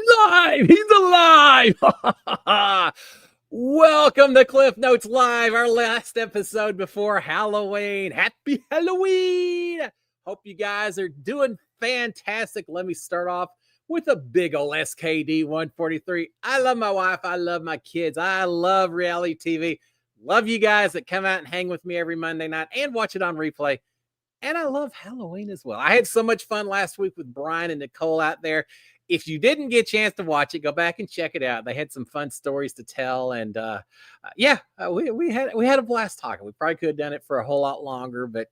Live! He's alive! Welcome to Cliff Notes Live, our last episode before Halloween. Happy Halloween! Hope you guys are doing fantastic. Let me start off with a big ol' SKD 143. I love my wife. I love my kids. I love reality TV. Love you guys that come out and hang with me every Monday night and watch it on replay. And I love Halloween as well. I had so much fun last week with Brian and Nicole out there. If you didn't get a chance to watch it, go back and check it out. They had some fun stories to tell, and we had a blast talking. We probably could have done it for a whole lot longer, but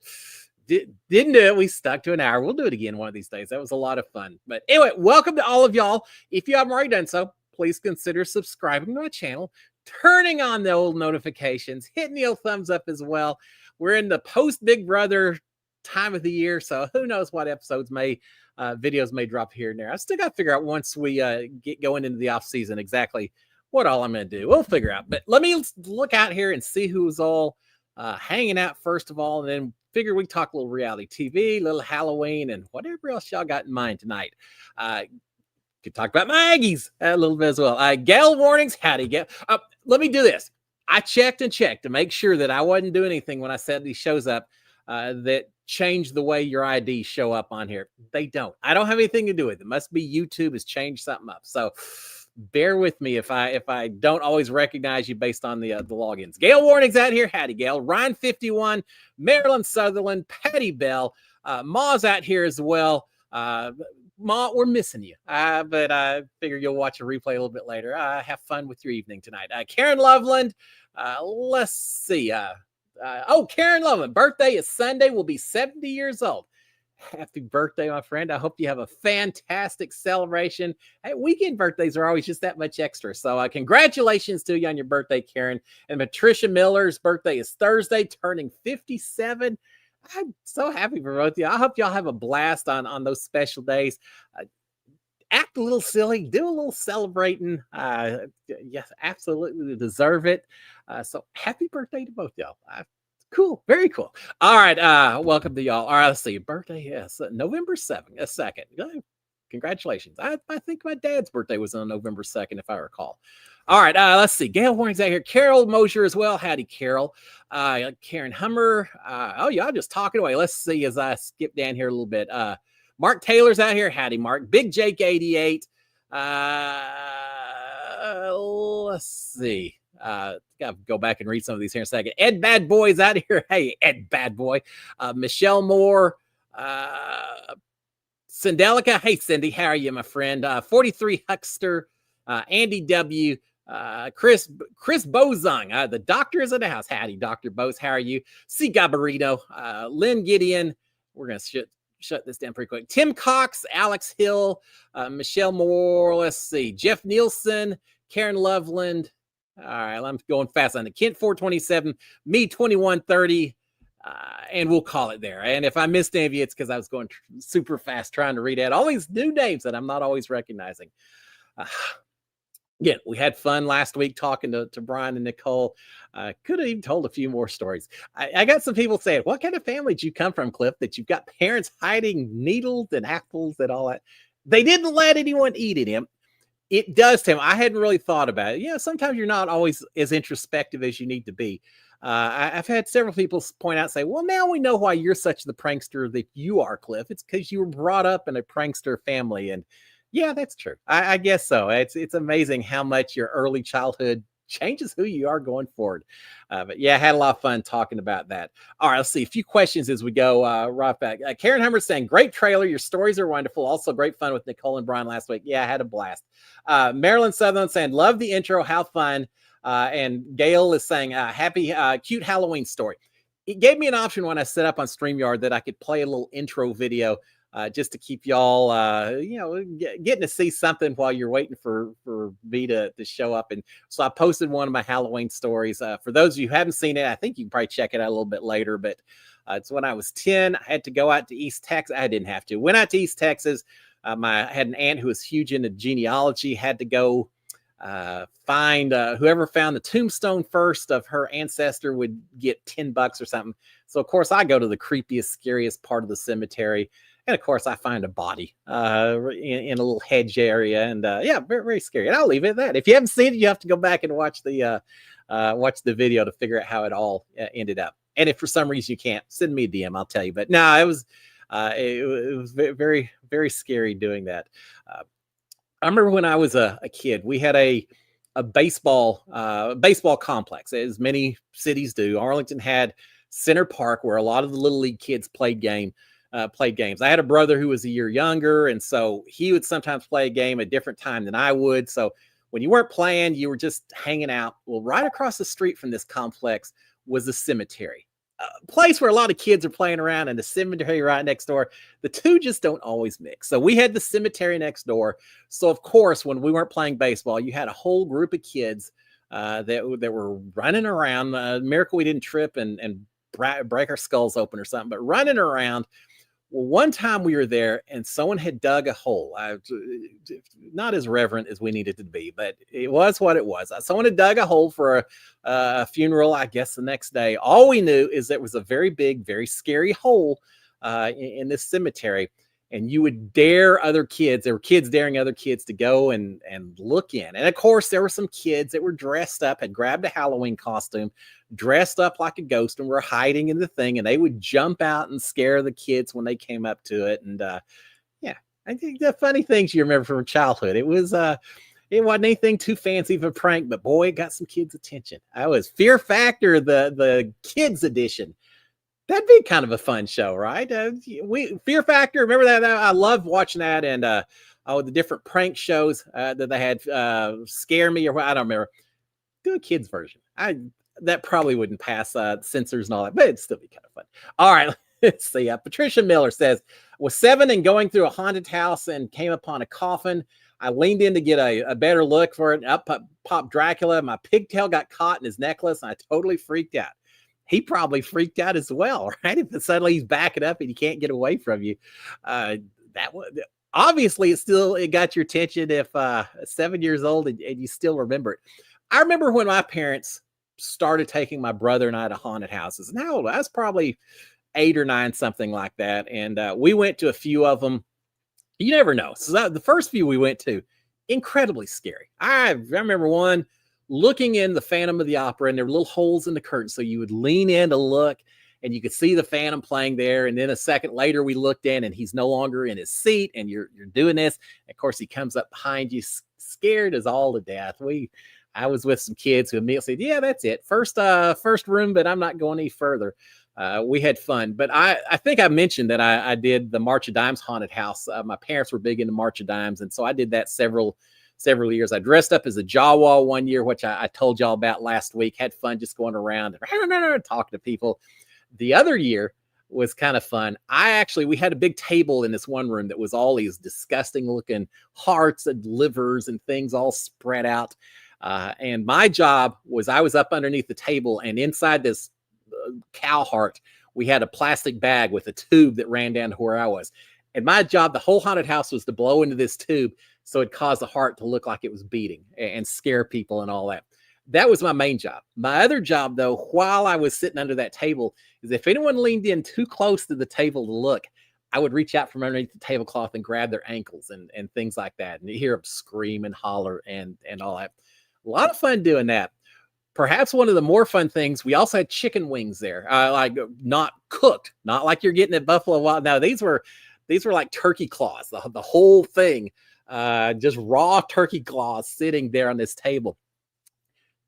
didn't do it. We stuck to an hour. We'll do it again one of these days. That was a lot of fun. But anyway, welcome to all of y'all. If you haven't already done so, please consider subscribing to my channel, turning on the old notifications, hitting the old thumbs up as well. We're in the post Big Brother time of the year, so who knows what videos may drop here and there. I still got to figure out once we get going into the off season exactly what all I'm going to do. We'll figure out, but let me look out here and see who's all hanging out first of all, and then figure we talk a little reality TV, a little Halloween, and whatever else y'all got in mind tonight. Could talk about my Aggies a little bit as well. Gale warnings, howdy, Gale. Let me do this. I checked to make sure that I wasn't doing anything when I set these shows up that change the way your IDs show up on here. They don't. I don't have anything to do with it. It must be YouTube has changed something up. So bear with me if I don't always recognize you based on the logins. Gale warnings out here. Howdy, Gale. Ryan 51, Marilyn Sutherland, Patty Bell, Ma's out here as well. Ma, we're missing you, but I figure you'll watch a replay a little bit later. Have fun with your evening tonight. Karen Loveland, let's see. Karen Loveland, birthday is Sunday, will be 70 years old. Happy birthday, my friend. I hope you have a fantastic celebration. Hey, weekend birthdays are always just that much extra. So congratulations to you on your birthday, Karen. And Patricia Miller's birthday is Thursday, turning 57. I'm so happy for both of you. I hope y'all have a blast on those special days. Act a little silly, do a little celebrating. Yes, absolutely deserve it. So happy birthday to both y'all. Cool, very cool. All right, welcome to y'all. All right, let's see. Birthday, yes, November 2nd. Congratulations. I think my dad's birthday was on November 2nd, if I recall. All right, let's see. Gail Warring's out here. Carol Mosier as well. Howdy, Carol. Karen Hummer. I'm just talking away. Let's see as I skip down here a little bit. Mark Taylor's out here. Howdy, Mark. Big Jake 88. Let's see. Gotta go back and read some of these here in a second. Ed Bad Boy's out here. Hey, Ed Bad Boy. Michelle Moore. Cindelica. Hey, Cindy. How are you, my friend? 43 Huckster. Andy W. Chris Bozung. The doctor is in the house. Howdy, Dr. Bose. How are you? C. Gabarito. Lynn Gideon. We're going to shut this down pretty quick. Tim Cox, Alex Hill, Michelle Moore. Let's see. Jeff Nielsen, Karen Loveland. All right, I'm going fast on it. Kent 427, me 2130, and we'll call it there. And if I missed any of you, it's because I was going super fast trying to read out all these new names that I'm not always recognizing. Again, we had fun last week talking to Brian and Nicole. Could have even told a few more stories. I got some people saying, what kind of family did you come from, Cliff, that you've got parents hiding needles and apples and all that? They didn't let anyone eat it. It does, Tim. I hadn't really thought about it. Sometimes you're not always as introspective as you need to be. I've had several people point out, say, well, now we know why you're such the prankster that you are, Cliff. It's because you were brought up in a prankster family. And yeah, that's true. I guess so. It's amazing how much your early childhood changes who you are going forward. But yeah, I had a lot of fun talking about that. All right, let's see a few questions as we go right back. Karen Hummer saying, great trailer. Your stories are wonderful. Also great fun with Nicole and Brian last week. Yeah, I had a blast. Marilyn Sutherland saying, love the intro. How fun. And Gail is saying, happy, cute Halloween story. It gave me an option when I set up on StreamYard that I could play a little intro video just to keep y'all, getting to see something while you're waiting for me to show up. And so I posted one of my Halloween stories. For those of you who haven't seen it, I think you can probably check it out a little bit later. But it's when I was 10. I had to go out to East Texas. I didn't have to. Went out to East Texas. I had an aunt who was huge into genealogy. Had to go find whoever found the tombstone first of her ancestor would get $10 or something. So of course I go to the creepiest, scariest part of the cemetery. And of course, I find a body in a little hedge area, and yeah, very, very scary. And I'll leave it at that. If you haven't seen it, you have to go back and watch the video to figure out how it all ended up. And if for some reason you can't, send me a DM, I'll tell you. But no, it was very, very scary doing that. I remember when I was a kid, we had a baseball complex, as many cities do. Arlington had Center Park, where a lot of the little league kids played games. I had a brother who was a year younger, and so he would sometimes play a game a different time than I would. So when you weren't playing, you were just hanging out. Well, right across the street from this complex was the cemetery, a place where a lot of kids are playing around, and the cemetery right next door. The two just don't always mix. So we had the cemetery next door. So of course, when we weren't playing baseball, you had a whole group of kids that were running around. Miracle we didn't trip and break our skulls open or something, but running around. Well, one time we were there and someone had dug a hole. Not as reverent as we needed to be, but it was what it was. Someone had dug a hole for a funeral, I guess, the next day. All we knew is there was a very big, very scary hole in this cemetery. And you would dare other kids. There were kids daring other kids to go and look in. And of course, there were some kids that were dressed up, had grabbed a Halloween costume, dressed up like a ghost, and were hiding in the thing. And they would jump out and scare the kids when they came up to it. And yeah, I think the funny things you remember from childhood. It wasn't anything too fancy of a prank, but boy, it got some kids' attention. I was Fear Factor, the kids edition. That'd be kind of a fun show, right? Fear Factor. Remember that? I loved watching that, and the different prank shows that they had. Scare Me, or what, I don't remember. Do a kids version. That probably wouldn't pass censors and all that, but it'd still be kind of fun. All right, let's see. Patricia Miller says, was 7 and going through a haunted house and came upon a coffin. I leaned in to get a better look for it. Up popped Dracula. My pigtail got caught in his necklace, and I totally freaked out. He probably freaked out as well, right? If suddenly he's backing up and he can't get away from you. That was obviously it got your attention if 7 years old and you still remember it. I remember when my parents started taking my brother and I to haunted houses. And how old? I was probably 8 or 9, something like that. And we went to a few of them. You never know. So the first few we went to, incredibly scary. I remember one looking in the Phantom of the Opera, and there were little holes in the curtain. So you would lean in to look, and you could see the Phantom playing there. And then a second later, we looked in, and he's no longer in his seat, and you're doing this. And of course, he comes up behind you, scared as all to death. I was with some kids who immediately said, "Yeah, that's it. First room, but I'm not going any further." We had fun, but I think I mentioned that I did the March of Dimes haunted house. My parents were big into March of Dimes, and so I did that several years. I dressed up as a Jawa one year, which I told y'all about last week. Had fun just going around and talking to people. The other year was kind of fun. We had a big table in this one room that was all these disgusting looking hearts and livers and things all spread out. And my job was I was up underneath the table, and inside this cow heart, we had a plastic bag with a tube that ran down to where I was. And my job, the whole haunted house, was to blow into this tube so it caused the heart to look like it was beating and scare people and all that. That was my main job. My other job, though, while I was sitting under that table, is if anyone leaned in too close to the table to look, I would reach out from underneath the tablecloth and grab their ankles and things like that. And you hear them scream and holler and all that. A lot of fun doing that. Perhaps one of the more fun things, we also had chicken wings there, like not cooked, not like you're getting at Buffalo Wild. No, these were like turkey claws, the whole thing, just raw turkey claws sitting there on this table.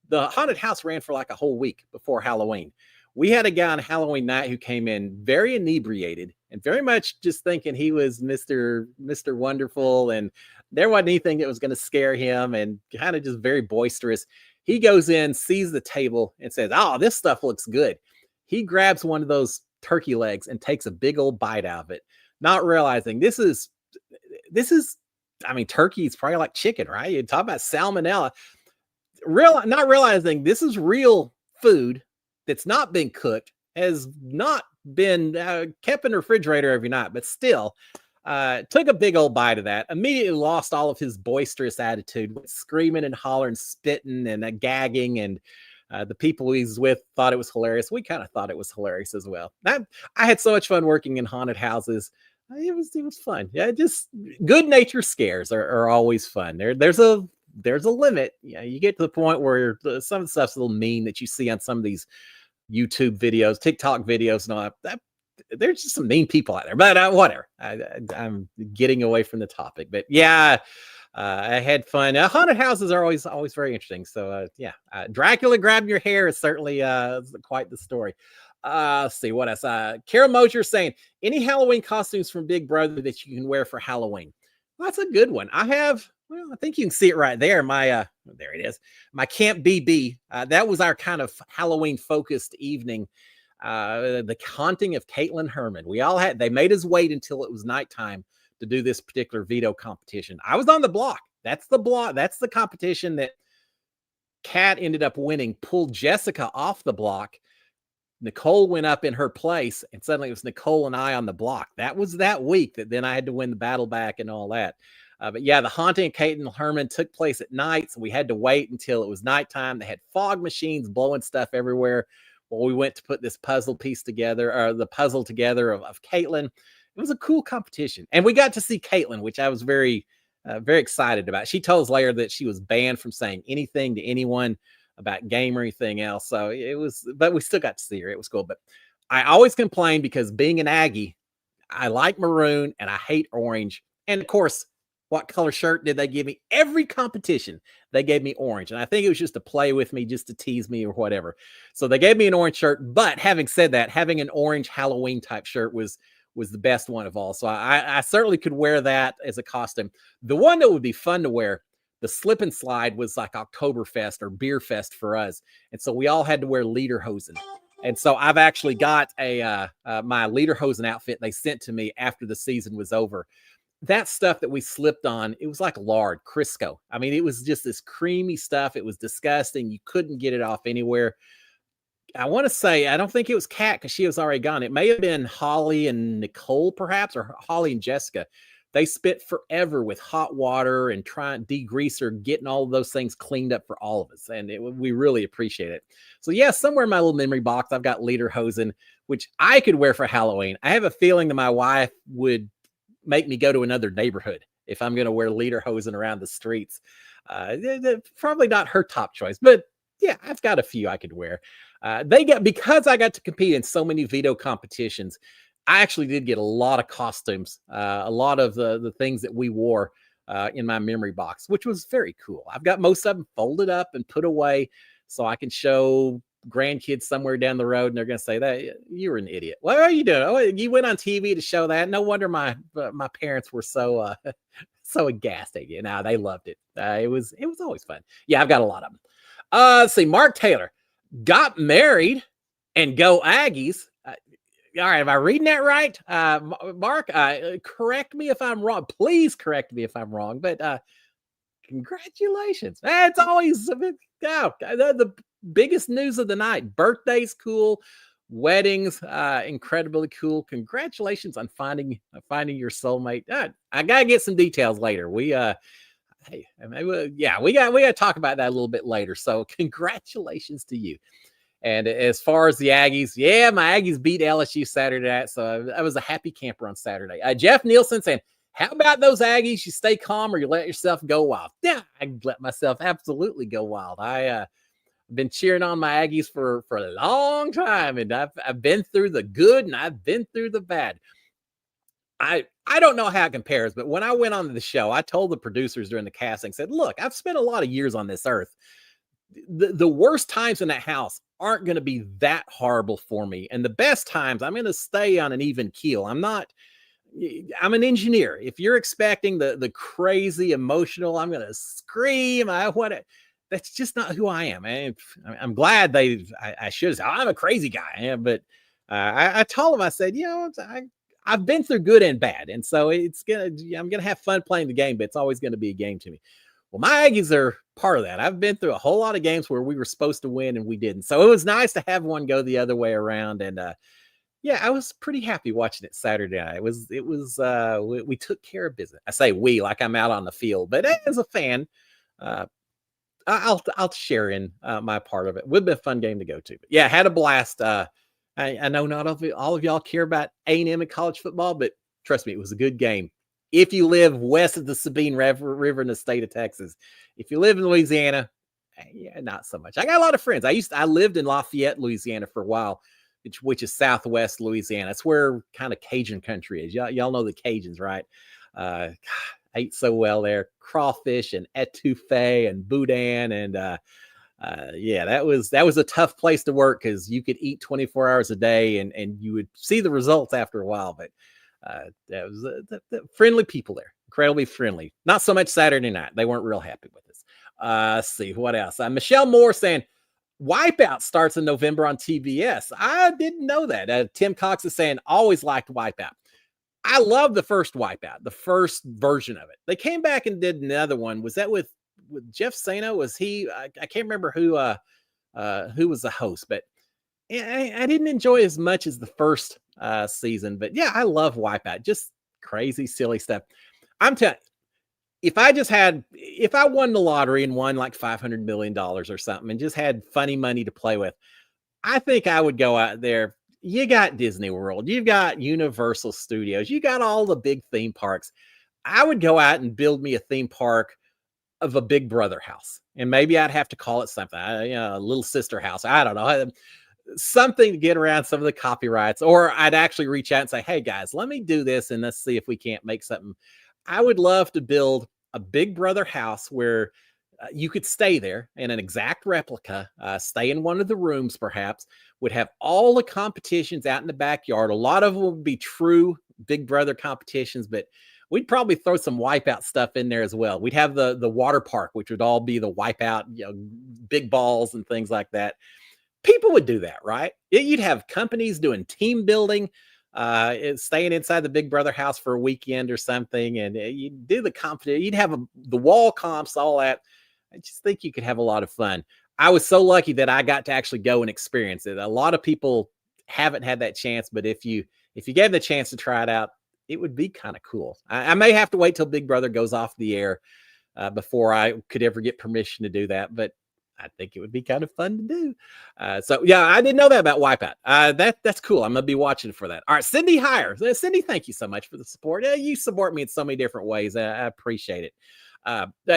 The haunted house ran for like a whole week before Halloween. We had a guy on Halloween night who came in very inebriated and very much just thinking he was Mr. Wonderful, and there wasn't anything that was going to scare him, and kind of just very boisterous. He goes in, sees the table, and says, "Oh, this stuff looks good." He grabs one of those turkey legs and takes a big old bite out of it, not realizing this is, I mean, turkey is probably like chicken, right? You talk about salmonella. Not realizing this is real food that's not been cooked, has not been kept in the refrigerator every night, but still took a big old bite of that, immediately lost all of his boisterous attitude, screaming and hollering, spitting and gagging, and the people he's with thought it was hilarious. We kind of thought it was hilarious as well. I had so much fun working in haunted houses. It was fun. Yeah, just good nature scares are always fun. There's a limit. Yeah, you get to the point where some of the stuff's a little mean that you see on some of these YouTube videos, TikTok videos, and all that. There's just some mean people out there, but whatever. I'm getting away from the topic, but yeah, I had fun. Haunted houses are always very interesting. So yeah, Dracula grabbing your hair is certainly quite the story. Let's see what else. Carol Mosier saying any Halloween costumes from Big Brother that you can wear for Halloween. Well, that's a good one. I have. Well, I think you can see it right there. My there it is. My Camp BB. That was our kind of Halloween focused evening. The haunting of Caitlin Herman. They made us wait until it was nighttime to do this particular veto competition. I was on the block. That's the block. That's the competition that Kat ended up winning, pulled Jessica off the block. Nicole went up in her place, and suddenly it was Nicole and I on the block. That was that week that then I had to win the battle back and all that. But yeah, the haunting of Caitlin Herman took place at night, so we had to wait until it was nighttime. They had fog machines blowing stuff everywhere. Well, we went to put this puzzle piece together, or the puzzle together of Caitlin. It was a cool competition, and we got to see Caitlin, which I was very excited about. She told us later that she was banned from saying anything to anyone about game or anything else. So it was, but we still got to see her. It was cool. But I always complain because being an Aggie, I like maroon and I hate orange. And of course, what color shirt did they give me? Every competition, they gave me orange. And I think it was just to play with me, just to tease me or whatever. So they gave me an orange shirt. But having said that, having an orange Halloween type shirt was the best one of all. So I certainly could wear that as a costume. The one that would be fun to wear, the slip and slide, was like Oktoberfest or Beer Fest for us. And so we all had to wear lederhosen. And so I've actually got my lederhosen outfit they sent to me after the season was over. That stuff that we slipped on, it was like lard, Crisco. I mean, it was just this creamy stuff. It was disgusting. You couldn't get it off anywhere. I want to say, I don't think it was Kat because she was already gone. It may have been Holly and Nicole, perhaps, or Holly and Jessica. They spent forever with hot water and trying degreaser, getting all of those things cleaned up for all of us. And we really appreciate it. So yeah, somewhere in my little memory box, I've got lederhosen, which I could wear for Halloween. I have a feeling that my wife would make me go to another neighborhood if I'm going to wear lederhosen around the streets. Probably not her top choice, but yeah, I've got a few I could wear. Because I got to compete in so many veto competitions, I actually did get a lot of costumes, a lot of the things that we wore in my memory box, which was very cool. I've got most of them folded up and put away so I can show grandkids somewhere down the road, and they're going to say that you were an idiot. What are you doing? Oh, you went on TV to show that. No wonder my parents were so so aghast at you. Now they loved it. It was always fun. Yeah, I've got a lot of them. Let's see. Mark Taylor got married and go Aggies. All right, am I reading that right? Mark, correct me if I'm wrong. Please correct me if I'm wrong. But congratulations. It's always the biggest news of the night. Birthdays, cool. Weddings, incredibly cool. Congratulations on finding your soulmate. I gotta get some details later. We we got to talk about that a little bit later. So congratulations to you. And as far as the Aggies, yeah, my Aggies beat LSU Saturday night. So I was a happy camper on Saturday. Jeff Nielsen saying, how about those Aggies? You stay calm or you let yourself go wild? Yeah, I let myself absolutely go wild. I've been cheering on my Aggies for a long time. And I've been through the good and I've been through the bad. I don't know how it compares, but when I went on the show, I told the producers during the casting, said, look, I've spent a lot of years on this earth. The worst times in that house aren't going to be that horrible for me. And the best times, I'm going to stay on an even keel. I'm an engineer. If you're expecting the crazy emotional, I'm going to scream. That's just not who I am. I'm glad I should have said, I'm a crazy guy. But I told them, I said, I've been through good and bad. And so I'm going to have fun playing the game, but it's always going to be a game to me. Well, my Aggies are part of that. I've been through a whole lot of games where we were supposed to win and we didn't. So it was nice to have one go the other way around. And I was pretty happy watching it Saturday night. We took care of business. I say we, like I'm out on the field, but as a fan, I'll share in my part of it. It would have been a fun game to go to. But yeah, had a blast. I know not all of y'all care about A&M and college football, but Trust me, it was a good game. If you live west of the Sabine River in the state of Texas, if you live in Louisiana, yeah, not so much. I got a lot of friends. I lived in Lafayette, Louisiana for a while, which is southwest Louisiana. That's where kind of Cajun country is. Y'all know the Cajuns, right? I ate so well there. Crawfish and etouffee and boudin and yeah, that was a tough place to work because you could eat 24 hours a day and you would see the results after a while. But that was the friendly people there, incredibly friendly. Not so much Saturday night; they weren't real happy with us. Let's see what else. Michelle Moore saying Wipeout starts in November on TBS. I didn't know that. Tim Cox is saying always liked Wipeout. I love the first Wipeout, the first version of it. They came back and did another one. Was that with Jeff Sano? Was he? I can't remember who was the host, but I didn't enjoy as much as the first season. But yeah, I love Wipeout. Just crazy, silly stuff. I'm telling you, if I won the lottery and won like $500 million or something and just had funny money to play with, I think I would go out there. You got Disney World, you've got Universal Studios, you got all the big theme parks. I would go out and build me a theme park of a Big Brother house. And maybe I'd have to call it something, a little sister house. I don't know. Something to get around some of the copyrights, or I'd actually reach out and say, hey guys, let me do this and let's see if we can't make something. I would love to build a Big Brother house where you could stay there in an exact replica, stay in one of the rooms, perhaps, would have all the competitions out in the backyard. A lot of them would be true Big Brother competitions, but we'd probably throw some Wipeout stuff in there as well. We'd have the water park, which would all be the Wipeout, big balls and things like that. People would do that, right? You'd have companies doing team building, staying inside the Big Brother house for a weekend or something, and you'd do the competition. You'd have the wall comps, all that. I just think you could have a lot of fun. I was so lucky that I got to actually go and experience it. A lot of people haven't had that chance, but if you gave the chance to try it out, it would be kind of cool. I may have to wait till Big Brother goes off the air before I could ever get permission to do that, but I think it would be kind of fun to do. So yeah, I didn't know that about Wipeout. That's cool. I'm gonna be watching for that. All right, Cindy Heyer. Cindy, thank you so much for the support. You support me in so many different ways. I appreciate it.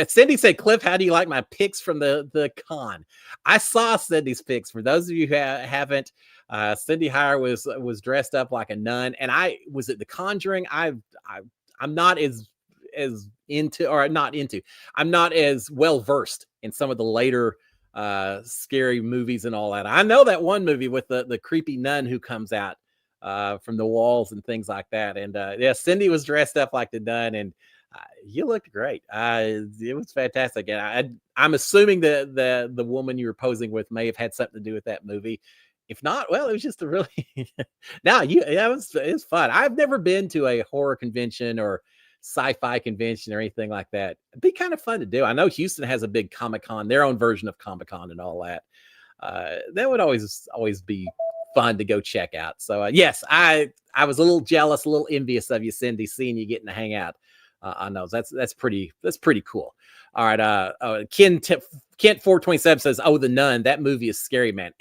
Cindy said, Cliff, how do you like my picks from the con? I saw Cindy's picks. For those of you who haven't, Cindy Heyer was dressed up like a nun, and I was at The Conjuring. I'm not as into, or not into. I'm not as well versed in some of the later scary movies and all that. I know that one movie with the creepy nun who comes out from the walls and things like that. And yeah, Cindy was dressed up like the nun, and you looked great. It was fantastic. And I'm assuming the woman you were posing with may have had something to do with that movie. If not, well, it was just a really it was fun. I've never been to a horror convention or sci-fi convention or anything like that. It'd be kind of fun to do. I know Houston has a big Comic-Con, their own version of Comic-Con and all that. That would always be fun to go check out. So yes, I was a little jealous, a little envious of you, Cindy, seeing you getting to hang out on those. That's pretty cool. All right. Kent 427 says, "Oh, The Nun, that movie is scary, man.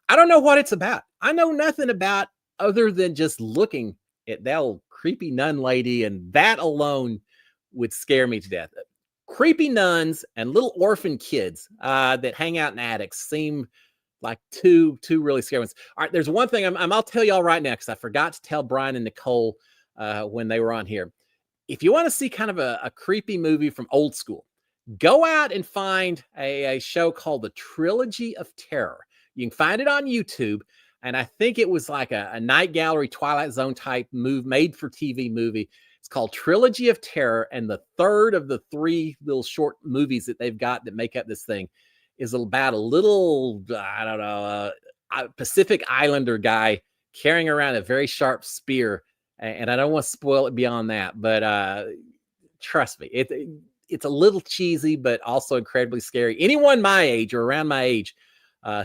I don't know what it's about. I know nothing about other than just looking at that old creepy nun lady, and that alone would scare me to death. Creepy nuns and little orphan kids that hang out in attics seem like two really scary ones. All right, there's one thing I'll tell y'all right now, because I forgot to tell Brian and Nicole when they were on here. If you want to see kind of a creepy movie from old school, go out and find a show called The Trilogy of Terror. You can find it on YouTube. And I think it was like a Night Gallery, Twilight Zone type made for TV movie. It's called Trilogy of Terror. And the third of the three little short movies that they've got that make up this thing is about a little, I don't know, Pacific Islander guy carrying around a very sharp spear. And I don't want to spoil it beyond that, but trust me, it's a little cheesy, but also incredibly scary. Anyone my age or around my age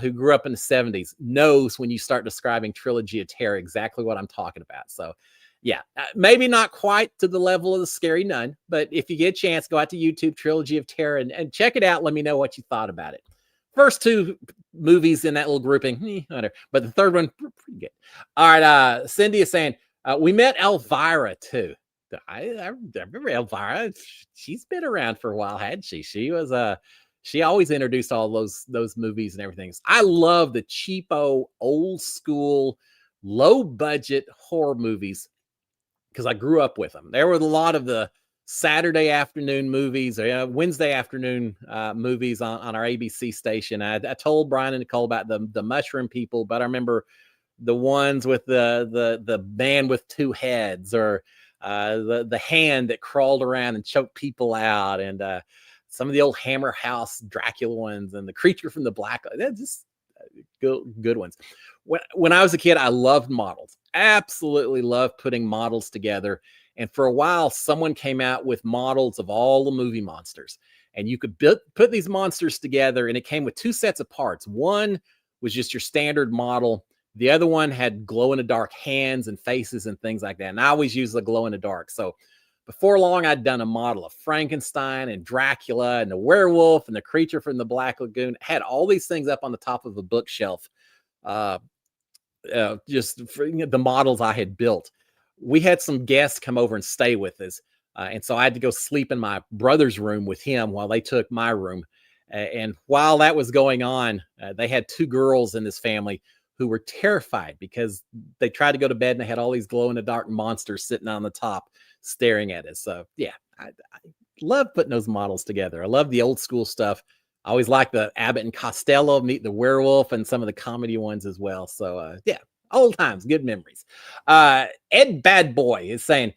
who grew up in the 70s knows when you start describing Trilogy of Terror exactly what I'm talking about. So yeah, maybe not quite to the level of The Scary Nun, but if you get a chance, go out to YouTube, Trilogy of Terror, and check it out. Let me know what you thought about it. First two movies in that little grouping, whatever. But the third one, pretty good. All right, Cindy is saying, We met Elvira too. I remember Elvira. She's been around for a while, hadn't she? She always introduced all those movies and everything. I love the cheapo, old school, low budget horror movies because I grew up with them. There were a lot of the Saturday afternoon movies or Wednesday afternoon movies on our ABC station. I told Brian and Nicole about the Mushroom People, but I remember the ones with the man with two heads, or the hand that crawled around and choked people out, and some of the old Hammer House Dracula ones, and the creature from the black. They're just good ones. When I was a kid, I loved models. Absolutely loved putting models together. And for a while, someone came out with models of all the movie monsters, and you could put these monsters together, and it came with two sets of parts. One was just your standard model. The other one had glow in the dark hands and faces and things like that. And I always use the glow in the dark. So before long, I'd done a model of Frankenstein and Dracula and the werewolf and the creature from the Black Lagoon. Had all these things up on the top of a bookshelf, just for, the models I had built. We had some guests come over and stay with us. And so I had to go sleep in my brother's room with him while they took my room. And while that was going on, they had two girls in this family who were terrified because they tried to go to bed and they had all these glow in the dark monsters sitting on the top staring at us. So yeah, I love putting those models together. I love the old school stuff. I always like the Abbott and Costello, Meet the Werewolf, and some of the comedy ones as well. So yeah, old times, good memories. Ed Bad Boy is saying,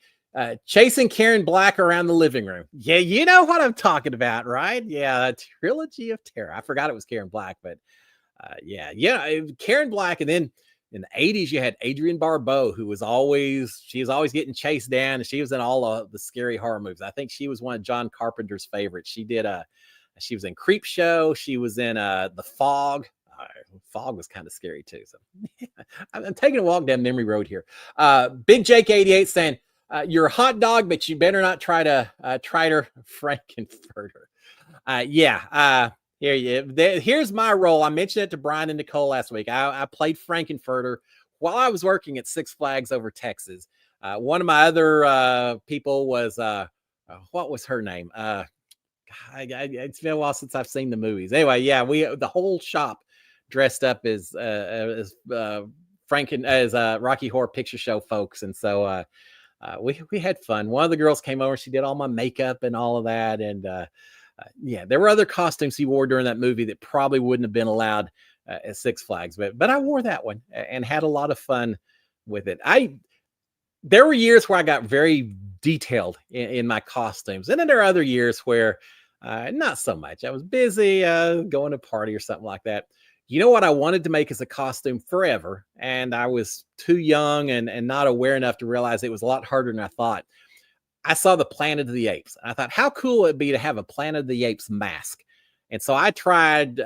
chasing Karen Black around the living room. Yeah, you know what I'm talking about, right? Yeah, a trilogy of terror. I forgot it was Karen Black, but yeah, Karen Black. And then in the 80s, you had Adrienne Barbeau, who was always getting chased down, and she was in all of the scary horror movies. I think she was one of John Carpenter's favorites. She was in Creep Show. She was in The Fog. Fog was kind of scary too. So I'm taking a walk down memory road here. Big Jake 88 saying, you're a hot dog, but you better not try to Frankenfurter. Here's my role. I mentioned it to Brian and Nicole last week. I played Frankenfurter while I was working at Six Flags over Texas. One of my other people was what was her name? It's been a while since I've seen the movies. Anyway, yeah, the whole shop dressed up as Rocky Horror Picture Show folks, and so we had fun. One of the girls came over. She did all my makeup and all of that, and yeah, there were other costumes he wore during that movie that probably wouldn't have been allowed at Six Flags, but I wore that one and had a lot of fun with it. There were years where I got very detailed in my costumes, and then there are other years where not so much. I was busy going to a party or something like that. You know what I wanted to make as a costume forever, and I was too young and not aware enough to realize it was a lot harder than I thought. I saw the Planet of the Apes. And I thought, how cool it'd be to have a Planet of the Apes mask. And so I tried,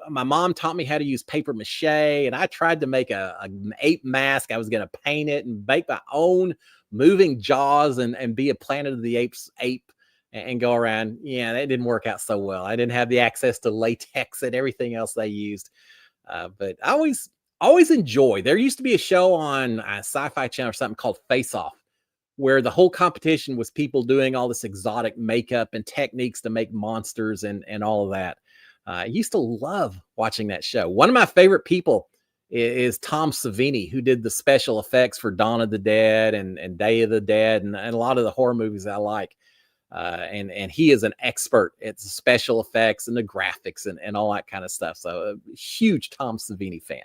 my mom taught me how to use paper mache, and I tried to make an ape mask. I was going to paint it and make my own moving jaws and be a Planet of the Apes ape and go around. Yeah, that didn't work out so well. I didn't have the access to latex and everything else they used. But I always enjoy. There used to be a show on Sci-Fi Channel or something called Face Off, where the whole competition was people doing all this exotic makeup and techniques to make monsters and all of that. I used to love watching that show. One of my favorite people is Tom Savini, who did the special effects for Dawn of the Dead and Day of the Dead and a lot of the horror movies I like. And he is an expert at special effects and the graphics and all that kind of stuff. So a huge Tom Savini fan.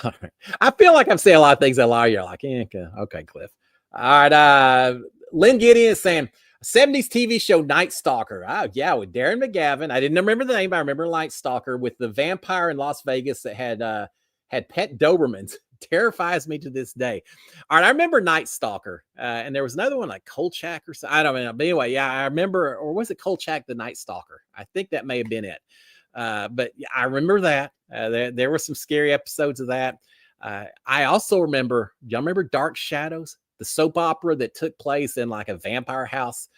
All right. I feel like I'm saying a lot of things that a lot of you are like, okay, Cliff. All right. Lynn Gideon is saying 70s TV show Night Stalker. Oh, yeah, with Darren McGavin. I didn't remember the name, but I remember Night Stalker with the vampire in Las Vegas that had pet Dobermans. Terrifies me to this day. All right, I remember Night Stalker. And there was another one like Kolchak or something. I don't know. But anyway, yeah, I remember, or was it Kolchak the Night Stalker? I think that may have been it. But yeah, I remember that. There were some scary episodes of that. I also remember, do y'all remember Dark Shadows? The soap opera that took place in like a vampire house.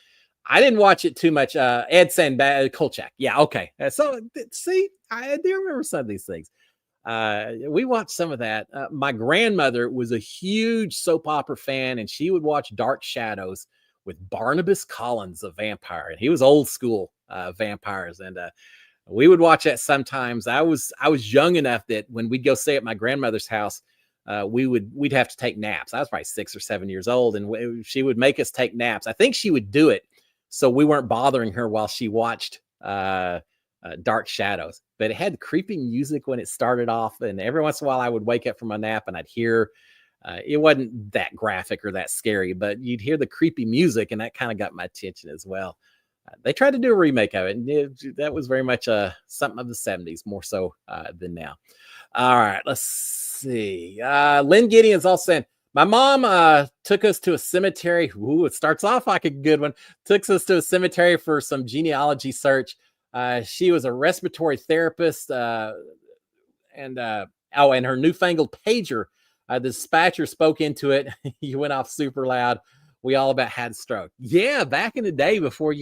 I didn't watch it too much. Ed saying Kolchak. Yeah, okay. So see, I do remember some of these things. We watched some of that. My grandmother was a huge soap opera fan, and she would watch Dark Shadows with Barnabas Collins, a vampire, and he was old school vampires, and we would watch that sometimes. I was young enough that when we'd go stay at my grandmother's house, we'd have to take naps. I was probably 6 or 7 years old, and she would make us take naps. I think she would do it so we weren't bothering her while she watched Dark Shadows. But it had creepy music when it started off, and every once in a while I would wake up from my nap and I'd hear. It wasn't that graphic or that scary, but you'd hear the creepy music, and that kind of got my attention as well. They tried to do a remake of it, and that was very much something of the 70s, more so than now. All right, let's see. Lynn Gideon's also saying, my mom took us to a cemetery. Ooh, it starts off like a good one. Took us to a cemetery for some genealogy search. She was a respiratory therapist, and her newfangled pager. The dispatcher spoke into it. You went off super loud. We all about had a stroke. Yeah, back in the day before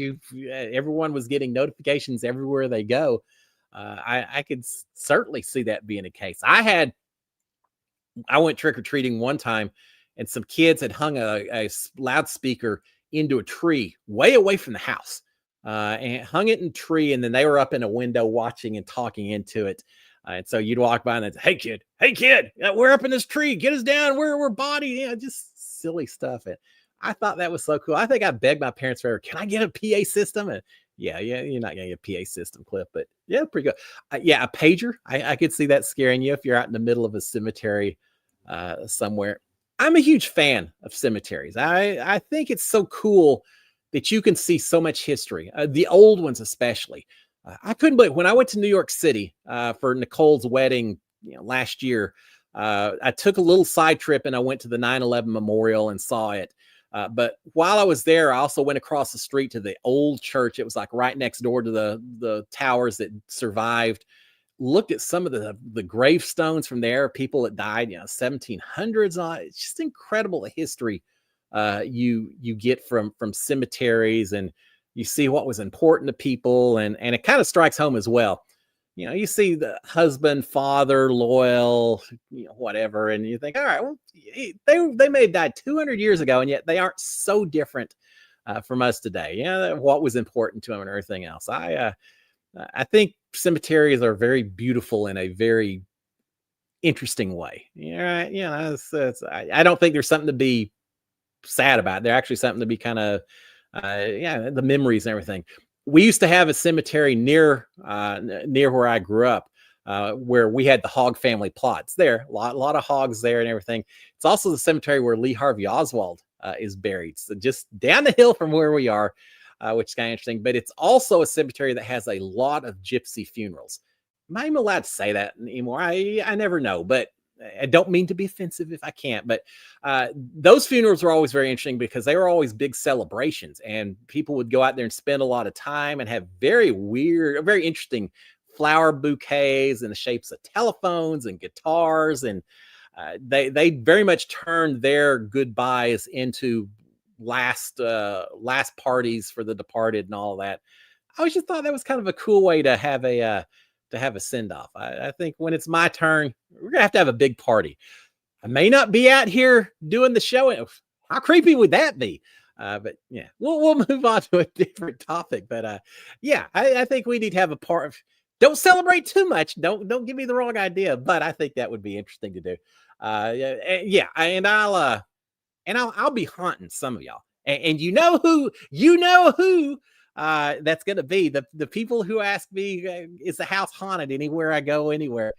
everyone was getting notifications everywhere they go. I could certainly see that being the case. I went trick-or-treating one time, and some kids had hung a loudspeaker into a tree way away from the house, and hung it in a tree, and then they were up in a window watching and talking into it. And so you'd walk by and they'd say, hey kid, we're up in this tree, get us down, we're body, just silly stuff. And I thought that was so cool. I think I begged my parents for, can I get a PA system? And yeah, you're not gonna get a PA system, Cliff, but yeah, pretty good. Yeah, a pager. I could see that scaring you if you're out in the middle of a cemetery somewhere. I'm a huge fan of cemeteries. I think it's so cool that you can see so much history, the old ones especially. I couldn't believe when I went to New York City for Nicole's wedding last year. I took a little side trip and I went to the 9/11 memorial and saw it. But while I was there, I also went across the street to the old church. It was like right next door to the towers that survived. Looked at some of the gravestones from there, people that died, 1700s. It's just incredible the history you get from cemeteries, and you see what was important to people, and it kind of strikes home as well. You see the husband, father, loyal, whatever, and you think, all right, well, they may have died 200 years ago, and yet they aren't so different from us today. What was important to them and everything else. I think cemeteries are very beautiful in a very interesting way. I don't think there's something to be sad about. They're actually something to be kind of, the memories and everything. We used to have a cemetery near where I grew up, where we had the Hogg family plots there. A lot of hogs there and everything. It's also the cemetery where Lee Harvey Oswald is buried. So just down the hill from where we are, which is kind of interesting. But it's also a cemetery that has a lot of gypsy funerals. Am I even allowed to say that anymore? I never know, but I don't mean to be offensive if I can't, but those funerals were always very interesting because they were always big celebrations, and people would go out there and spend a lot of time and have very weird, very interesting flower bouquets in the shapes of telephones and guitars. And they very much turned their goodbyes into last parties for the departed and all of that. I always just thought that was kind of a cool way to have a send off. I think when it's my turn, we're gonna have to have a big party. I may not be out here doing the show. How creepy would that be? But yeah, we'll move on to a different topic. But yeah, I think we need to have a part. Don't celebrate too much. Don't give me the wrong idea. But I think that would be interesting to do. Yeah, and I'll be haunting some of y'all. And you know who that's going to be the people who ask me, is the house haunted anywhere I go, anywhere?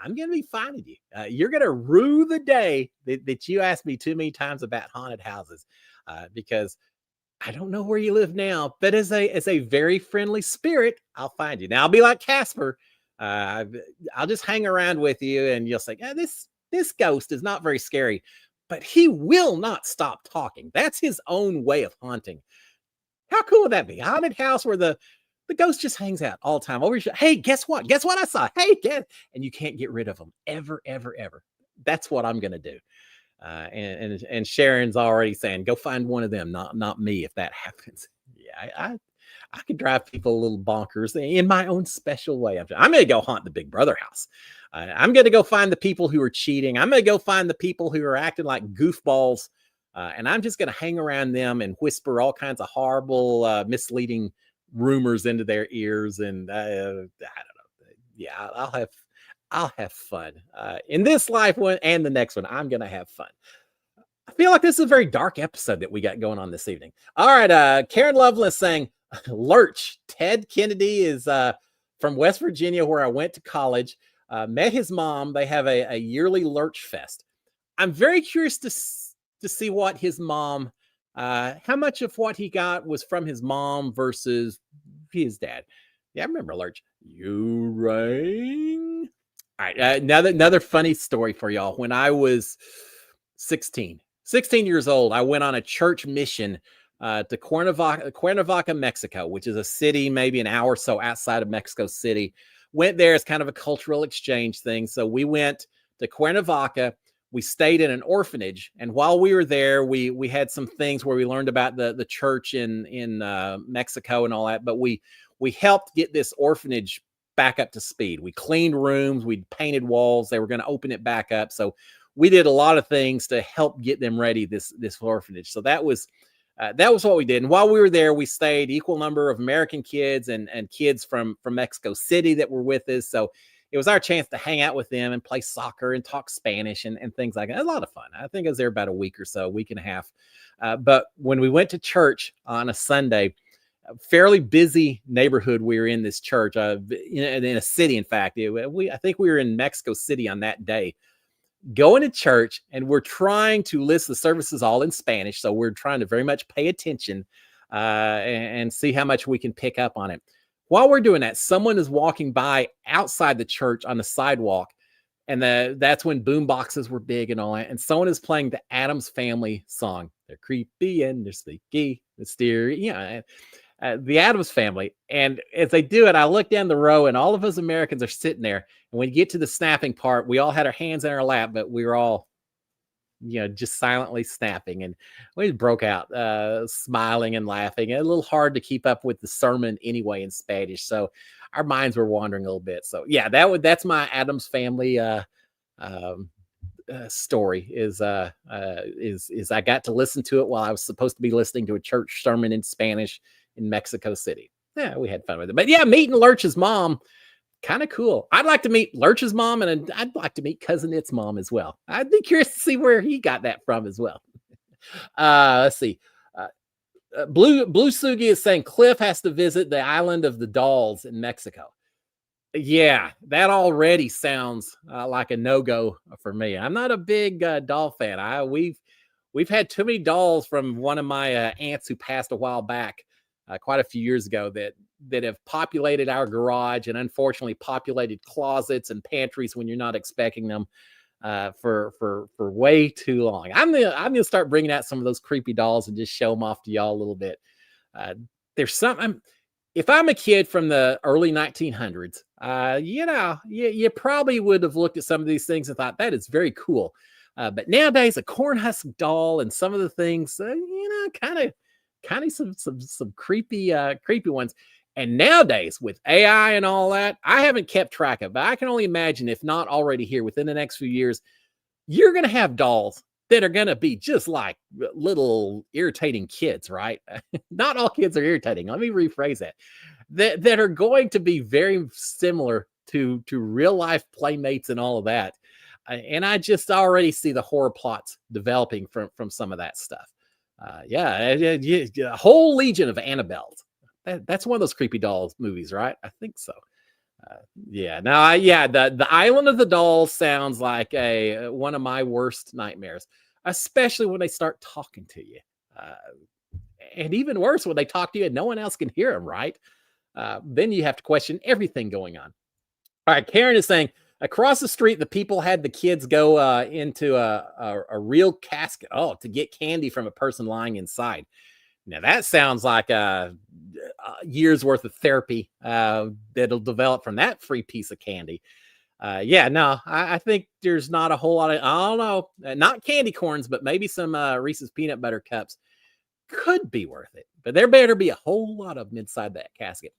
I'm going to be finding you. You're going to rue the day that you asked me too many times about haunted houses, because I don't know where you live now, but as a very friendly spirit, I'll find you. Now I'll be like Casper. I'll just hang around with you, and you'll say, this ghost is not very scary, but he will not stop talking. That's his own way of haunting. How cool would that be? A haunted house where the ghost just hangs out all the time. Hey, guess what? Guess what I saw? Hey, guess, and you can't get rid of them ever, ever, ever. That's what I'm gonna do. And Sharon's already saying, go find one of them, not me, if that happens. Yeah, I could drive people a little bonkers in my own special way. I'm going to go haunt the Big Brother house. I'm going to go find the people who are cheating. I'm going to go find the people who are acting like goofballs. And I'm just going to hang around them and whisper all kinds of horrible, misleading rumors into their ears. And I don't know. Yeah, I'll have fun in this life one and the next one. I'm going to have fun. I feel like this is a very dark episode that we got going on this evening. All right. Karen Loveless saying, Lurch, Ted Kennedy is from West Virginia, where I went to college. Met his mom. They have a yearly Lurch Fest. I'm very curious to see what his mom, how much of what he got was from his mom versus his dad. Yeah, I remember Lurch. You rang. All right. Another funny story for y'all. When I was 16 years old, I went on a church mission to Cuernavaca, Mexico, which is a city maybe an hour or so outside of Mexico City. Went there as kind of a cultural exchange thing. So we went to Cuernavaca. We stayed in an orphanage, and while we were there, we had some things where we learned about the church in Mexico and all that. But we helped get this orphanage back up to speed. We cleaned rooms, we painted walls. They were going to open it back up, so we did a lot of things to help get them ready. This orphanage. So that was what we did. And while we were there, we stayed equal number of American kids and kids from Mexico City that were with us. So it was our chance to hang out with them and play soccer and talk Spanish and things like that. A lot of fun. I think I was there about a week or so, a week and a half. But when we went to church on a Sunday, a fairly busy neighborhood we were in this church, in a city, in fact. I think we were in Mexico City on that day. Going to church, and we're trying to list the services all in Spanish. So we're trying to very much pay attention and see how much we can pick up on it. While we're doing that, someone is walking by outside the church on the sidewalk, and that's when boom boxes were big and all that. And someone is playing the Addams Family song. They're creepy and they're sneaky, mysterious, the Addams Family. And as they do it, I look down the row, and all of us Americans are sitting there. And when you get to the snapping part, we all had our hands in our lap, but we were all, just silently snapping. And we just broke out, smiling and laughing. A little hard to keep up with the sermon anyway in Spanish. So our minds were wandering a little bit. So yeah, that's my Addams Family story is I got to listen to it while I was supposed to be listening to a church sermon in Spanish in Mexico City. Yeah, we had fun with it. But yeah, meeting Lurch's mom, kind of cool. I'd like to meet Lurch's mom, and I'd like to meet Cousin It's mom as well. I'd be curious to see where he got that from as well. Let's see. Blue Sugi is saying Cliff has to visit the island of the dolls in Mexico. Yeah, that already sounds like a no-go for me. I'm not a big doll fan. We've had too many dolls from one of my aunts who passed a while back, quite a few years ago, that have populated our garage and unfortunately populated closets and pantries when you're not expecting them for way too long. I'm gonna start bringing out some of those creepy dolls and just show them off to y'all a little bit. There's something. If I'm a kid from the early 1900s, you probably would have looked at some of these things and thought that is very cool. But nowadays, a corn husk doll and some of the things, kind of some creepy ones. And nowadays, with AI and all that, I haven't kept track of, but I can only imagine, if not already here within the next few years, you're going to have dolls that are going to be just like little irritating kids, right? Not all kids are irritating. Let me rephrase that are going to be very similar to real life playmates and all of that. And I just already see the horror plots developing from some of that stuff. A whole legion of Annabelles. That's one of those creepy dolls movies, right? I think so. The Island of the Dolls sounds like one of my worst nightmares, especially when they start talking to you. And even worse, when they talk to you and no one else can hear them, right? Then you have to question everything going on. All right, Karen is saying, across the street, the people had the kids go into a real casket, to get candy from a person lying inside. Now, that sounds like a year's worth of therapy that'll develop from that free piece of candy. I think there's not a whole lot of, I don't know, not candy corns, but maybe some Reese's peanut butter cups. could be worth it, but there better be a whole lot of them inside that casket.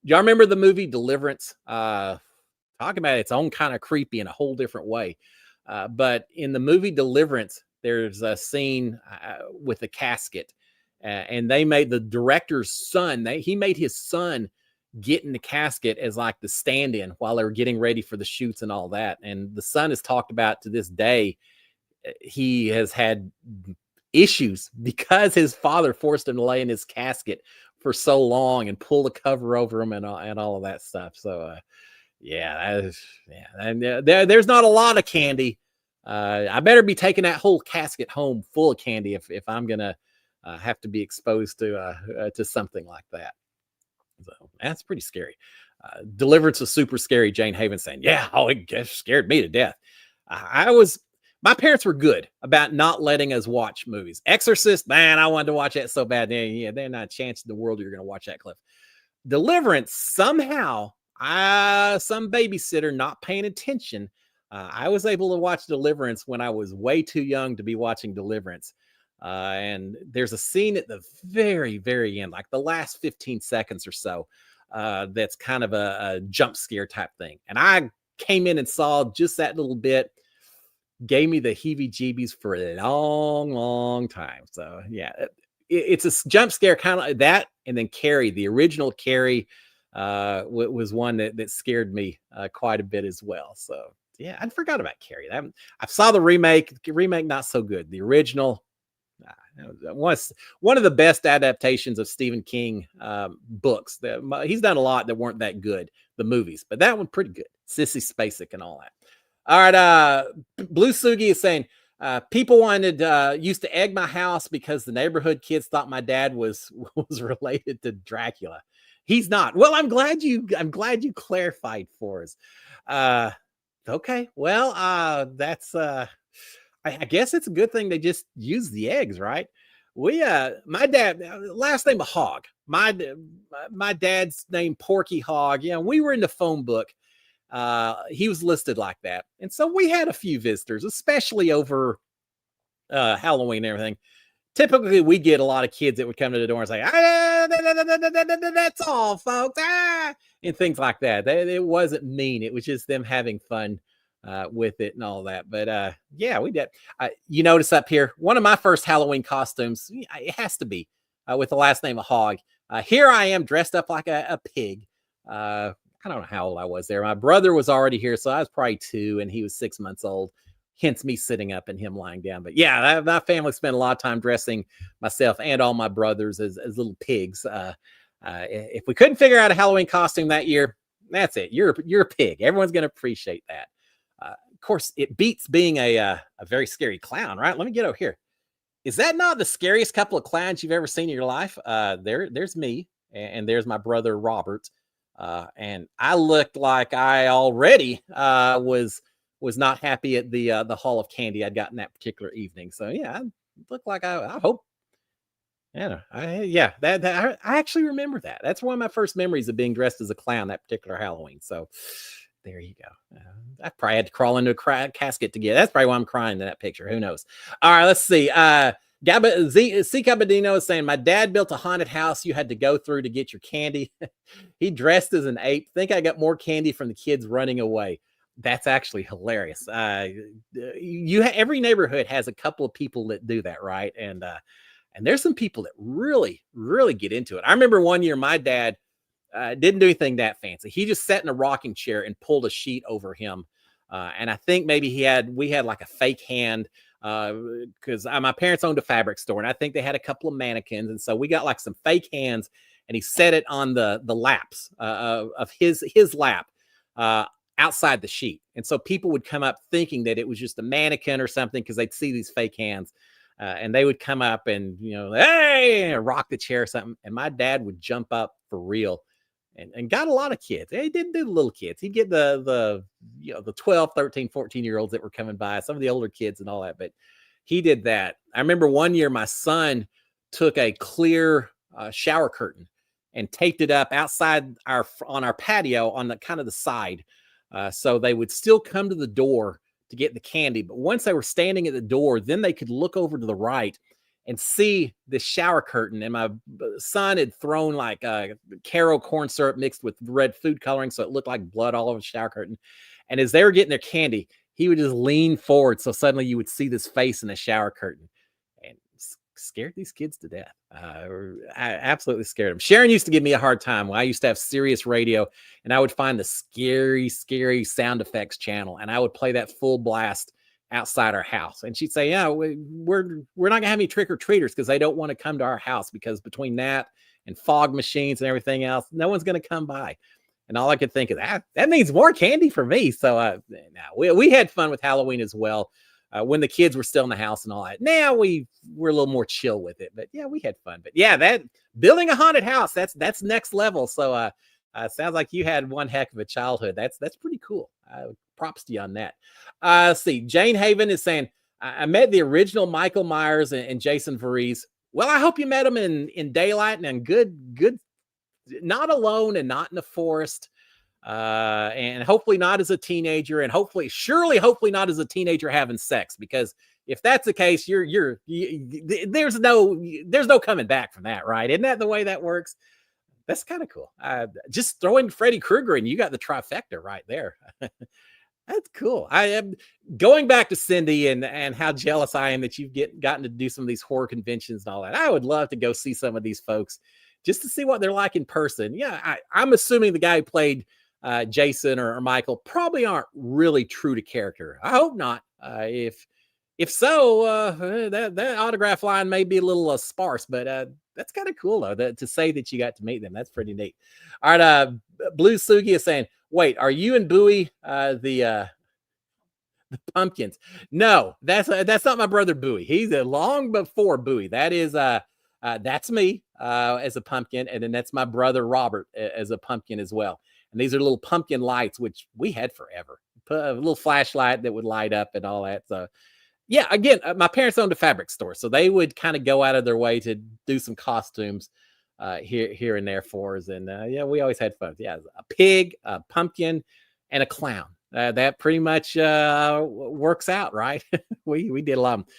Y'all remember the movie Deliverance? Talk about its own kind of creepy in a whole different way. But in the movie Deliverance, there's a scene with a casket, and they made the director's son. He made his son get in the casket as like the stand-in while they were getting ready for the shoots and all that. And the son is talked about to this day. He has had issues because his father forced him to lay in his casket for so long and pull the cover over him and all of that stuff. So yeah, and there's not a lot of candy. I better be taking that whole casket home full of candy if I'm gonna have to be exposed to something like that. So that's pretty scary. Deliverance was super scary. Jane Haven saying, "Yeah, it scared me to death." My parents were good about not letting us watch movies. Exorcist, man, I wanted to watch that so bad. Yeah, there's not a chance in the world you're going to watch that, Cliff. Deliverance, somehow, some babysitter not paying attention, I was able to watch Deliverance when I was way too young to be watching Deliverance. And there's a scene at the very, very end, like the last 15 seconds or so, that's kind of a jump scare type thing. And I came in and saw just that little bit. Gave me the heebie-jeebies for a long, long time. So yeah, it's a jump scare kind of like that. And then Carrie, the original Carrie, was one that scared me quite a bit as well. So yeah, I forgot about Carrie. I saw the remake. The remake not so good. The original was one of the best adaptations of Stephen King books. He's done a lot that weren't that good, the movies, but that one pretty good. Sissy Spacek and all that. All right, Blue Sugi is saying people used to egg my house because the neighborhood kids thought my dad was related to Dracula. He's not. Well, I'm glad you clarified for us. Okay, well, that's I guess it's a good thing they just use the eggs, right? My dad, last name of Hogg. My dad's name Porky Hogg. Yeah, we were in the phone book. He was listed like that. And so we had a few visitors, especially over Halloween and everything. Typically, we get a lot of kids that would come to the door and say, that's all, folks, and things like that. It wasn't mean. It was just them having fun with it and all that. But yeah, we did. You notice up here, one of my first Halloween costumes, it has to be with the last name of Hogg. Here I am dressed up like a pig. I don't know how old I was there. My brother was already here, so I was probably 2, and he was 6 months old. Hence me sitting up and him lying down. But yeah, my family spent a lot of time dressing myself and all my brothers as little pigs. If we couldn't figure out a Halloween costume that year, that's it. You're a pig. Everyone's going to appreciate that. Of course, it beats being a very scary clown, right? Let me get over here. Is that not the scariest couple of clowns you've ever seen in your life? There's me, and there's my brother Robert. And I looked like I already was not happy at the haul of candy I'd gotten that particular evening. So yeah, I looked like I hope. I actually remember that. That's one of my first memories of being dressed as a clown that particular Halloween. So there you go. I probably had to crawl into a casket to get. That's probably why I'm crying in that picture. Who knows? All right, let's see. C. Cabadino is saying, my dad built a haunted house you had to go through to get your candy. He dressed as an ape. Think I got more candy from the kids running away. That's actually hilarious. Every neighborhood has a couple of people that do that, right? And there's some people that really, really get into it. I remember one year my dad didn't do anything that fancy. He just sat in a rocking chair and pulled a sheet over him. And I think maybe we had like a fake hand, because my parents owned a fabric store, and I think they had a couple of mannequins, and so we got like some fake hands, and he set it on the laps of his lap outside the sheet, and so people would come up thinking that it was just a mannequin or something because they'd see these fake hands, and they would come up and hey, rock the chair or something, and my dad would jump up for real. And got a lot of kids. He didn't do the little kids. He'd get the 12, 13, 14-year-olds that were coming by, some of the older kids and all that. But he did that. I remember one year my son took a clear shower curtain and taped it up outside on our patio on the kind of the side. So they would still come to the door to get the candy. But once they were standing at the door, then they could look over to the right and see the shower curtain. And my son had thrown like Caro corn syrup mixed with red food coloring, so it looked like blood all over the shower curtain. And as they were getting their candy, he would just lean forward, so suddenly you would see this face in the shower curtain, and scared these kids to death. I absolutely scared them. Sharon used to give me a hard time when I used to have Sirius radio, and I would find the scary, scary sound effects channel, and I would play that full blast outside our house. And she'd say, "Yeah, we're not gonna have any trick or treaters because they don't want to come to our house, because between that and fog machines and everything else, no one's gonna come by." And all I could think is that means more candy for me. So we had fun with Halloween as well. When the kids were still in the house and all that. Now we're a little more chill with it, but yeah, we had fun. But yeah, that building a haunted house, that's next level. So sounds like you had one heck of a childhood. That's pretty cool. Props to you on that. Let's see. Jane Haven is saying, I met the original Michael Myers and Jason Voorhees. Well, I hope you met them in daylight and good, not alone and not in the forest. And hopefully not as a teenager, and hopefully not as a teenager having sex, because if that's the case, there's no coming back from that, right? Isn't that the way that works? That's kind of cool. Just throw in Freddy Krueger and you got the trifecta right there. That's cool. I am going back to Cindy and how jealous I am that you've gotten to do some of these horror conventions and all that. I would love to go see some of these folks just to see what they're like in person. Yeah, I'm assuming the guy who played Jason or Michael probably aren't really true to character. I hope not. If so, that autograph line may be a little sparse, but that's kind of cool though, to say that you got to meet them. That's pretty neat. All right, Blue Sugi is saying, wait, are you and Bowie the pumpkins? No, that's not my brother Bowie. He's long before Bowie. That is that's me as a pumpkin, and then that's my brother Robert as a pumpkin as well. And these are little pumpkin lights, which we had forever. Put a little flashlight that would light up and all that. So yeah, again, my parents owned a fabric store, so they would kind of go out of their way to do some costumes here and there for us. And yeah, we always had fun. Yeah, a pig, a pumpkin, and a clown. That pretty much works out, right? we did a lot of them.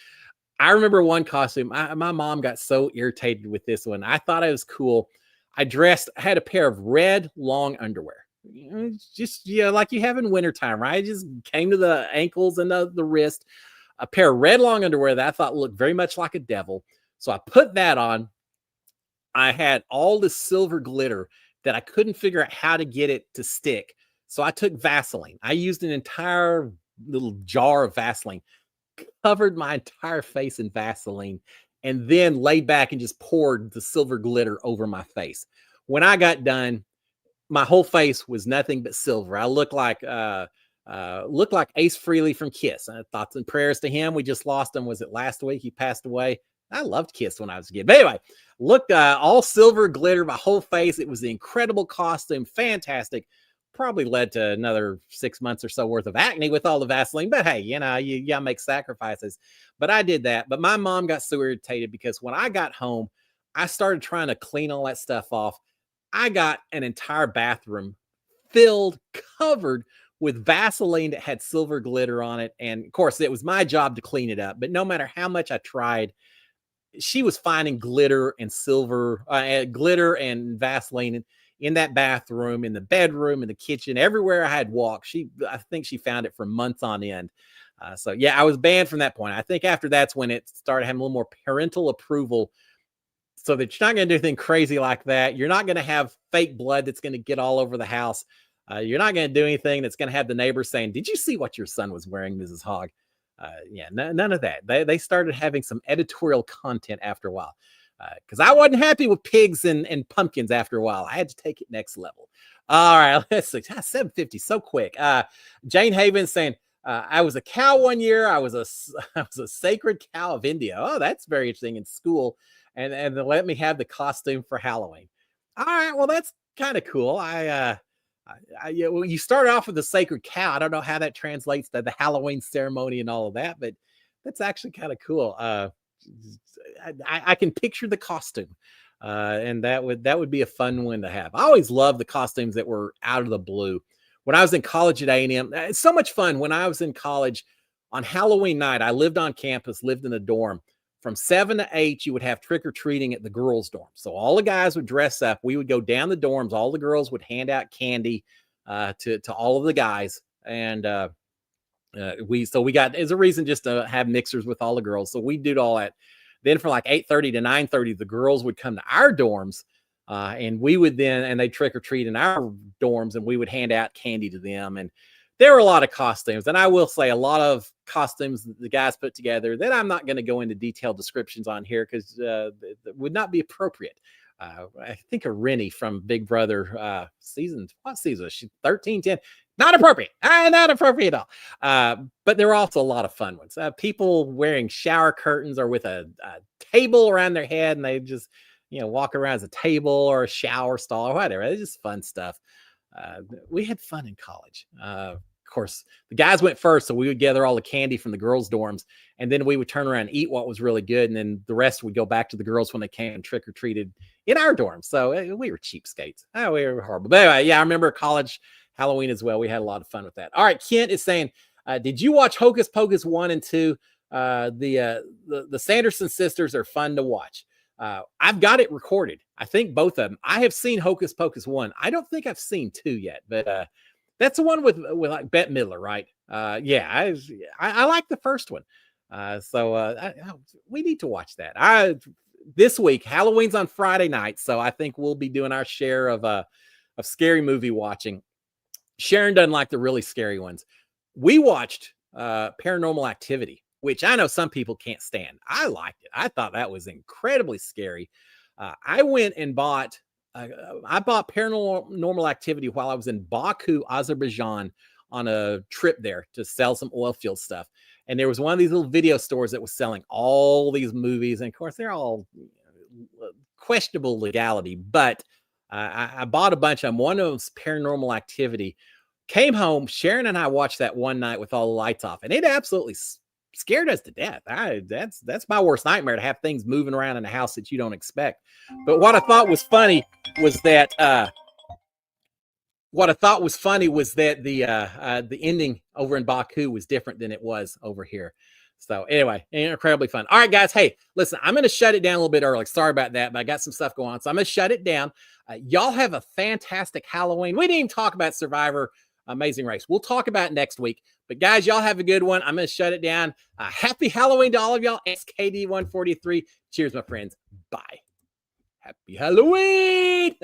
I remember one costume. My mom got so irritated with this one. I thought it was cool. I had a pair of red long underwear. Just like you have in wintertime, right? It just came to the ankles and the wrist. A pair of red long underwear that I thought looked very much like a devil. So I put that on. I had all this silver glitter that I couldn't figure out how to get it to stick. So I took Vaseline. I used an entire little jar of Vaseline, covered my entire face in Vaseline, and then laid back and just poured the silver glitter over my face. When I got done, my whole face was nothing but silver. I looked like Ace Frehley from Kiss. Thoughts and prayers to him. We just lost him. Was it last week? He passed away. I loved Kiss when I was a kid. But anyway, looked all silver glitter, my whole face. It was the incredible costume. Fantastic. Probably led to another 6 months or so worth of acne with all the Vaseline. But hey, you gotta make sacrifices. But I did that. But my mom got so irritated because when I got home, I started trying to clean all that stuff off. I got an entire bathroom filled, covered with Vaseline that had silver glitter on it. And of course, it was my job to clean it up. But no matter how much I tried, she was finding glitter and silver, glitter and Vaseline in that bathroom, in the bedroom, in the kitchen, everywhere I had walked. I think she found it for months on end. So yeah, I was banned from that point. I think after that's when it started having a little more parental approval, so that you're not going to do anything crazy like that. You're not going to have fake blood that's going to get all over the house. You're not going to do anything that's going to have the neighbors saying, "Did you see what your son was wearing, Mrs. Hogg?" Yeah, none of that. They started having some editorial content after a while. Because I wasn't happy with pigs and pumpkins after a while. I had to take it next level. All right, let's see. 750, so quick. Jane Haven saying, I was a cow one year. I was a sacred cow of India. Oh, that's very interesting, in school. And they let me have the costume for Halloween. All right, well, that's kind of cool. Well, you start off with the sacred cow. I don't know how that translates to the Halloween ceremony and all of that, but that's actually kind of cool. I can picture the costume, and that would be a fun one to have. I always loved the costumes that were out of the blue. When I was in college at A&M, it's so much fun. When I was in college on Halloween night, I lived on campus, lived in a dorm. from 7 to 8, you would have trick-or-treating at the girls' dorm. So all the guys would dress up. We would go down the dorms. All the girls would hand out candy to all of the guys. And we got, as a reason, just to have mixers with all the girls. So we did all that. Then from like 8:30 to 9:30, the girls would come to our dorms. And we would then, and they trick or treat in our dorms, and we would hand out candy to them. And there were a lot of costumes. And I will say a lot of costumes the guys put together that I'm not going to go into detailed descriptions on here because it would not be appropriate. I think of Rennie from Big Brother what season was she? 13, 10. Not appropriate. Not appropriate at all. But there were also a lot of fun ones. People wearing shower curtains or with a table around their head, and they just, walk around as a table or a shower stall or whatever. It's just fun stuff. We had fun in college. Of course, the guys went first, so we would gather all the candy from the girls' dorms, and then we would turn around and eat what was really good, and then the rest would go back to the girls when they came and trick-or-treated in our dorms. So we were cheapskates. We were horrible. But anyway, yeah, I remember college Halloween as well. We had a lot of fun with that. All right, Kent is saying, did you watch Hocus Pocus 1 and 2? The Sanderson sisters are fun to watch. I've got it recorded. I think both of them. I have seen Hocus Pocus 1. I don't think I've seen 2 yet, but that's the one with like Bette Midler, right? Yeah, I like the first one. So we need to watch that. This week, Halloween's on Friday night, so I think we'll be doing our share of scary movie watching. Sharon doesn't like the really scary ones. We watched Paranormal Activity, which I know some people can't stand. I liked it. I thought that was incredibly scary. I went and bought Paranormal Activity while I was in Baku, Azerbaijan, on a trip there to sell some oil field stuff. And there was one of these little video stores that was selling all these movies. And of course, they're all questionable legality, but I bought a bunch of them. One of them's Paranormal Activity. Came home, Sharon and I watched that one night with all the lights off, and it absolutely scared us to death. That's my worst nightmare, to have things moving around in the house that you don't expect. But what I thought was funny was that the ending over in Baku was different than it was over here. So anyway, incredibly fun. All right, guys. Hey, listen, I'm going to shut it down a little bit early. Sorry about that, but I got some stuff going on. So I'm going to shut it down. Y'all have a fantastic Halloween. We didn't even talk about Survivor Amazing Race. We'll talk about it next week. But guys, y'all have a good one. I'm going to shut it down. Happy Halloween to all of y'all. SKD143. Cheers, my friends. Bye. Happy Halloween.